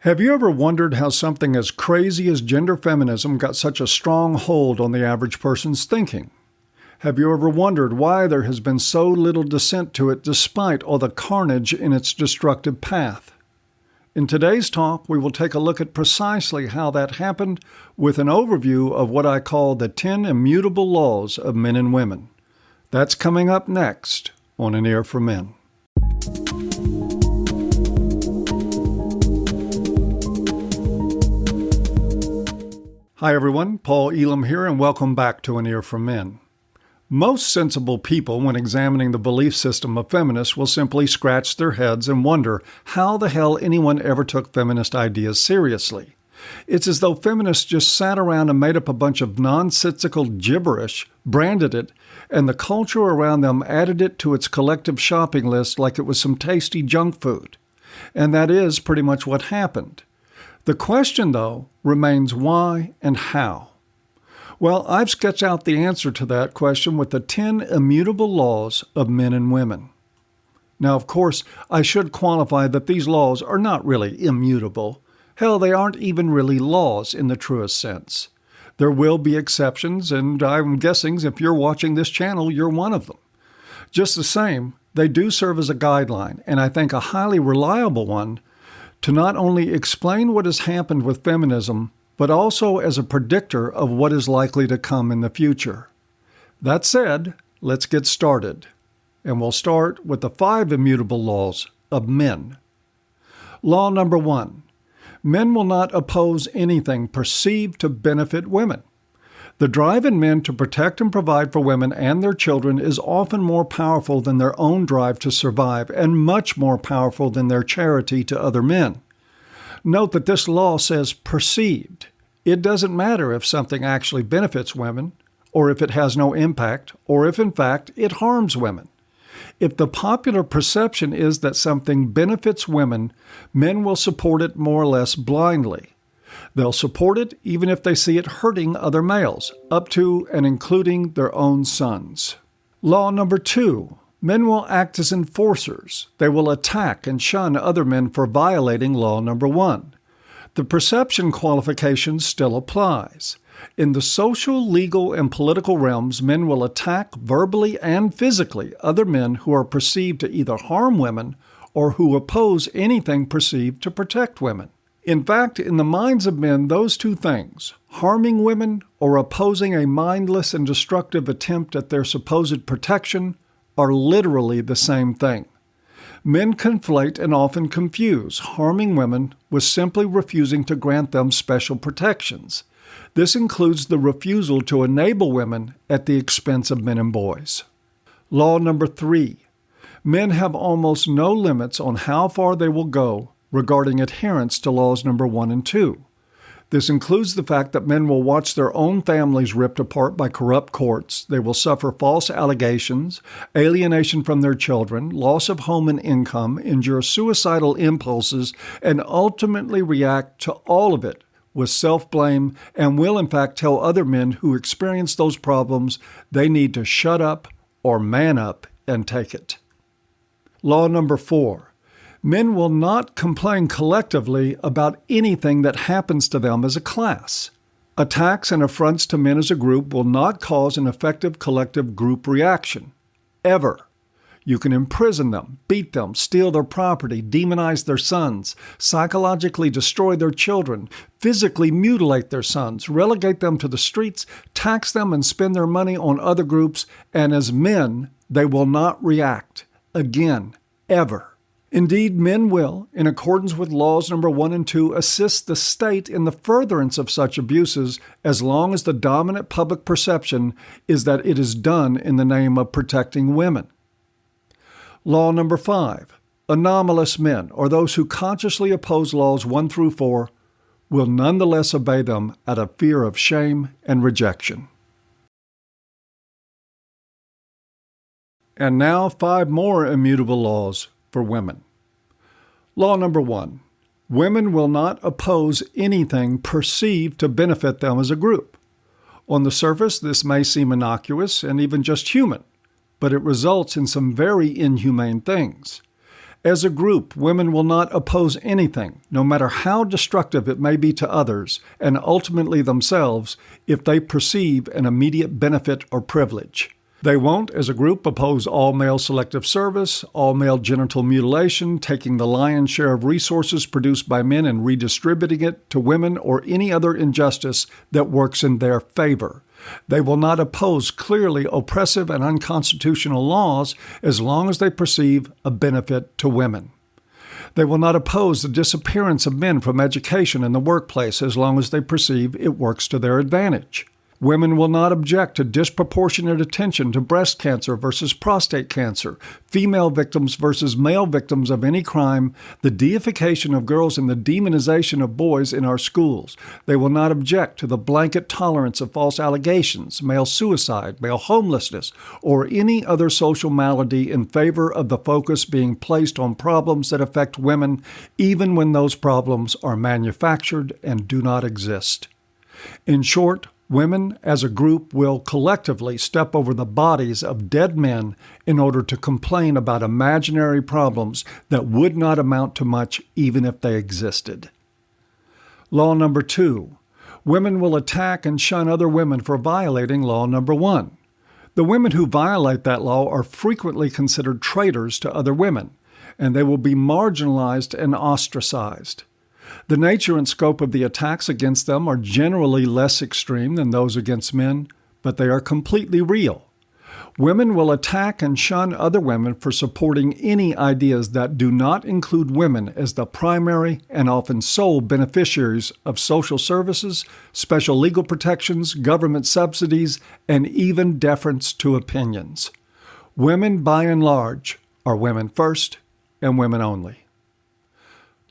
Have you ever wondered how something as crazy as gender feminism got such a strong hold on the average person's thinking? Have you ever wondered why there has been so little dissent to it despite all the carnage in its destructive path? In today's talk, we will take a look at precisely how that happened with an overview of what I call the 10 immutable laws of men and women. That's coming up next on An Ear for Men. Hi everyone, Paul Elam here, and welcome back to An Ear for Men. Most sensible people, when examining the belief system of feminists, will simply scratch their heads and wonder how the hell anyone ever took feminist ideas seriously. It's as though feminists just sat around and made up a bunch of nonsensical gibberish, branded it, and the culture around them added it to its collective shopping list like it was some tasty junk food. And that is pretty much what happened. The question, though, remains why and how. Well, I've sketched out the answer to that question with the 10 immutable laws of men and women. Now, of course, I should qualify that these laws are not really immutable. Hell, they aren't even really laws in the truest sense. There will be exceptions, and I'm guessing if you're watching this channel, you're one of them. Just the same, they do serve as a guideline, and I think a highly reliable one, to not only explain what has happened with feminism, but also as a predictor of what is likely to come in the future. That said, let's get started. And we'll start with the 5 immutable laws of men. Law number 1. Men will not oppose anything perceived to benefit women. The drive in men to protect and provide for women and their children is often more powerful than their own drive to survive and much more powerful than their charity to other men. Note that this law says perceived. It doesn't matter if something actually benefits women, or if it has no impact, or if in fact it harms women. If the popular perception is that something benefits women, men will support it more or less blindly. They'll support it even if they see it hurting other males, up to and including their own sons. Law number 2. Men will act as enforcers. They will attack and shun other men for violating law number 1. The perception qualification still applies. In the social, legal, and political realms, men will attack verbally and physically other men who are perceived to either harm women or who oppose anything perceived to protect women. In fact, in the minds of men, those two things, harming women or opposing a mindless and destructive attempt at their supposed protection, are literally the same thing. Men conflate and often confuse harming women with simply refusing to grant them special protections. This includes the refusal to enable women at the expense of men and boys. Law number 3. Men have almost no limits on how far they will go regarding adherence to laws number 1 and 2. This includes the fact that men will watch their own families ripped apart by corrupt courts. They will suffer false allegations, alienation from their children, loss of home and income, endure suicidal impulses, and ultimately react to all of it with self-blame and will in fact tell other men who experience those problems they need to shut up or man up and take it. Law number 4. Men will not complain collectively about anything that happens to them as a class. Attacks and affronts to men as a group will not cause an effective collective group reaction. Ever. You can imprison them, beat them, steal their property, demonize their sons, psychologically destroy their children, physically mutilate their sons, relegate them to the streets, tax them and spend their money on other groups, and as men, they will not react. Again, ever. Indeed, men will, in accordance with laws number 1 and 2, assist the state in the furtherance of such abuses as long as the dominant public perception is that it is done in the name of protecting women. Law number 5. Anomalous men, or those who consciously oppose laws 1 through 4, will nonetheless obey them out of fear of shame and rejection. And now 5 more immutable laws for women. Law number 1. Women will not oppose anything perceived to benefit them as a group. On the surface, this may seem innocuous and even just human, but it results in some very inhumane things. As a group, women will not oppose anything, no matter how destructive it may be to others and ultimately themselves, if they perceive an immediate benefit or privilege. They won't, as a group, oppose all-male selective service, all-male genital mutilation, taking the lion's share of resources produced by men and redistributing it to women, or any other injustice that works in their favor. They will not oppose clearly oppressive and unconstitutional laws as long as they perceive a benefit to women. They will not oppose the disappearance of men from education and the workplace as long as they perceive it works to their advantage. Women will not object to disproportionate attention to breast cancer versus prostate cancer, female victims versus male victims of any crime, the deification of girls and the demonization of boys in our schools. They will not object to the blanket tolerance of false allegations, male suicide, male homelessness, or any other social malady in favor of the focus being placed on problems that affect women, even when those problems are manufactured and do not exist. In short, women as a group will collectively step over the bodies of dead men in order to complain about imaginary problems that would not amount to much even if they existed. Law number 2. Women will attack and shun other women for violating law number 1. The women who violate that law are frequently considered traitors to other women, and they will be marginalized and ostracized. The nature and scope of the attacks against them are generally less extreme than those against men, but they are completely real. Women will attack and shun other women for supporting any ideas that do not include women as the primary and often sole beneficiaries of social services, special legal protections, government subsidies, and even deference to opinions. Women, by and large, are women first and women only.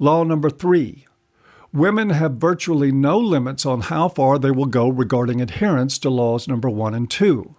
Law number 3. Women have virtually no limits on how far they will go regarding adherence to laws number 1 and 2.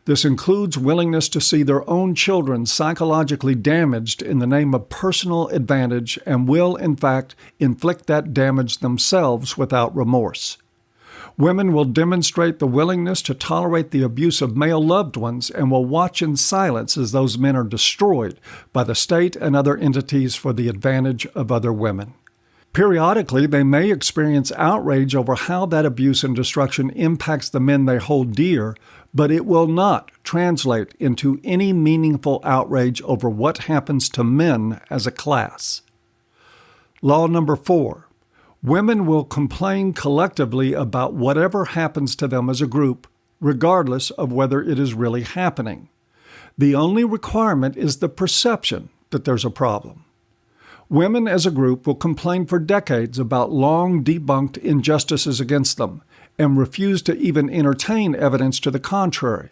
This includes willingness to see their own children psychologically damaged in the name of personal advantage and will, in fact, inflict that damage themselves without remorse. Women will demonstrate the willingness to tolerate the abuse of male loved ones and will watch in silence as those men are destroyed by the state and other entities for the advantage of other women. Periodically, they may experience outrage over how that abuse and destruction impacts the men they hold dear, but it will not translate into any meaningful outrage over what happens to men as a class. Law number 4. Women will complain collectively about whatever happens to them as a group, regardless of whether it is really happening. The only requirement is the perception that there's a problem. Women as a group will complain for decades about long debunked injustices against them and refuse to even entertain evidence to the contrary.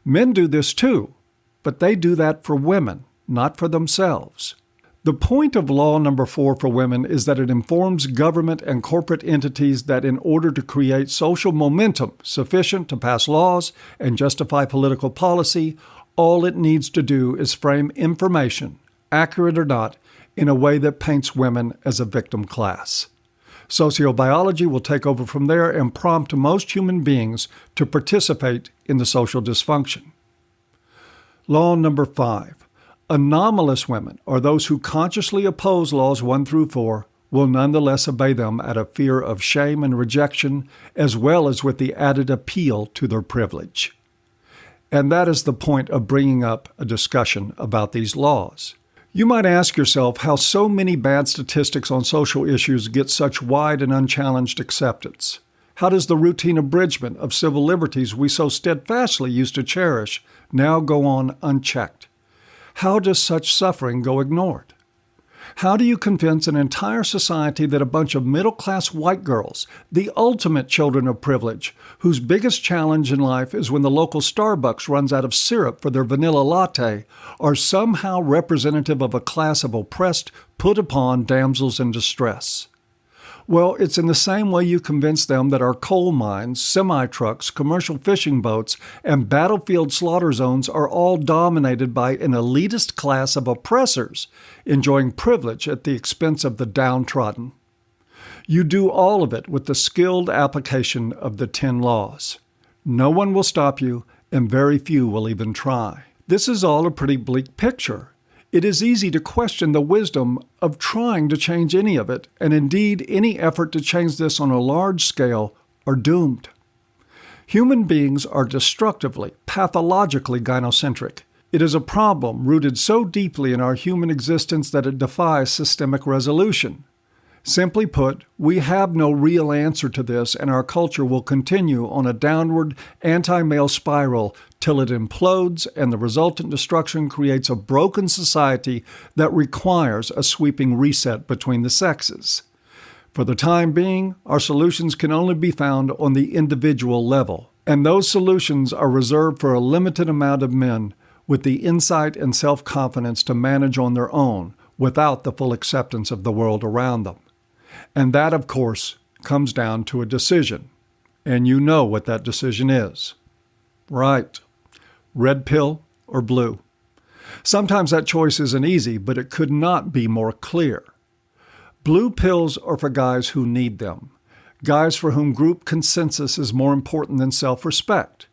Men do this too, but they do that for women, not for themselves. The point of law number 4 for women is that it informs government and corporate entities that in order to create social momentum sufficient to pass laws and justify political policy, all it needs to do is frame information, accurate or not, in a way that paints women as a victim class. Sociobiology will take over from there and prompt most human beings to participate in the social dysfunction. Law number 5. Anomalous women, or those who consciously oppose laws 1 through 4, will nonetheless obey them out of fear of shame and rejection, as well as with the added appeal to their privilege. And that is the point of bringing up a discussion about these laws. You might ask yourself how so many bad statistics on social issues get such wide and unchallenged acceptance. How does the routine abridgment of civil liberties we so steadfastly used to cherish now go on unchecked? How does such suffering go ignored? How do you convince an entire society that a bunch of middle-class white girls, the ultimate children of privilege, whose biggest challenge in life is when the local Starbucks runs out of syrup for their vanilla latte, are somehow representative of a class of oppressed, put-upon damsels in distress? Well, it's in the same way you convince them that our coal mines, semi-trucks, commercial fishing boats, and battlefield slaughter zones are all dominated by an elitist class of oppressors, enjoying privilege at the expense of the downtrodden. You do all of it with the skilled application of the 10 laws. No one will stop you, and very few will even try. This is all a pretty bleak picture. It is easy to question the wisdom of trying to change any of it, and indeed any effort to change this on a large scale are doomed. Human beings are destructively, pathologically gynocentric. It is a problem rooted so deeply in our human existence that it defies systemic resolution. Simply put, we have no real answer to this, and our culture will continue on a downward anti-male spiral till it implodes and the resultant destruction creates a broken society that requires a sweeping reset between the sexes. For the time being, our solutions can only be found on the individual level, and those solutions are reserved for a limited amount of men with the insight and self-confidence to manage on their own without the full acceptance of the world around them. And that, of course, comes down to a decision. And you know what that decision is. Right. Red pill or blue. Sometimes that choice isn't easy, but it could not be more clear. Blue pills are for guys who need them. Guys for whom group consensus is more important than self-respect.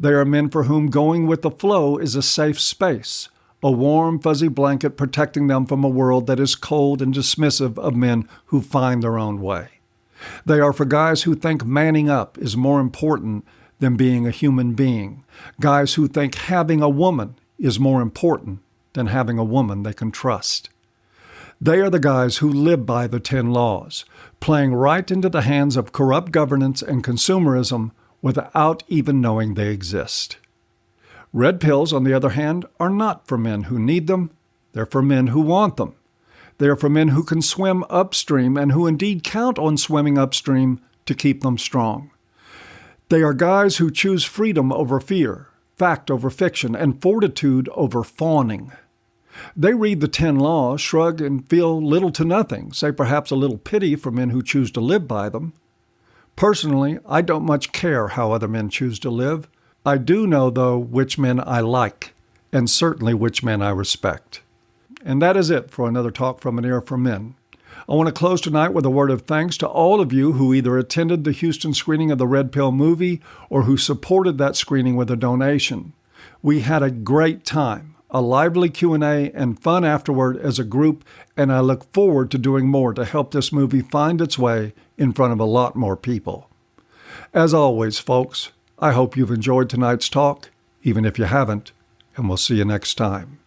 They are men for whom going with the flow is a safe space, a warm, fuzzy blanket protecting them from a world that is cold and dismissive of men who find their own way. They are for guys who think manning up is more important than being a human being, guys who think having a woman is more important than having a woman they can trust. They are the guys who live by the 10 laws, playing right into the hands of corrupt governance and consumerism without even knowing they exist. Red pills, on the other hand, are not for men who need them. They're for men who want them. They are for men who can swim upstream and who indeed count on swimming upstream to keep them strong. They are guys who choose freedom over fear, fact over fiction, and fortitude over fawning. They read the 10 laws, shrug, and feel little to nothing, say perhaps a little pity for men who choose to live by them. Personally, I don't much care how other men choose to live. I do know, though, which men I like, and certainly which men I respect. And that is it for another Talk from an Ear for Men. I want to close tonight with a word of thanks to all of you who either attended the Houston screening of the Red Pill movie or who supported that screening with a donation. We had a great time, a lively Q&A, and fun afterward as a group, and I look forward to doing more to help this movie find its way in front of a lot more people. As always, folks, I hope you've enjoyed tonight's talk, even if you haven't, and we'll see you next time.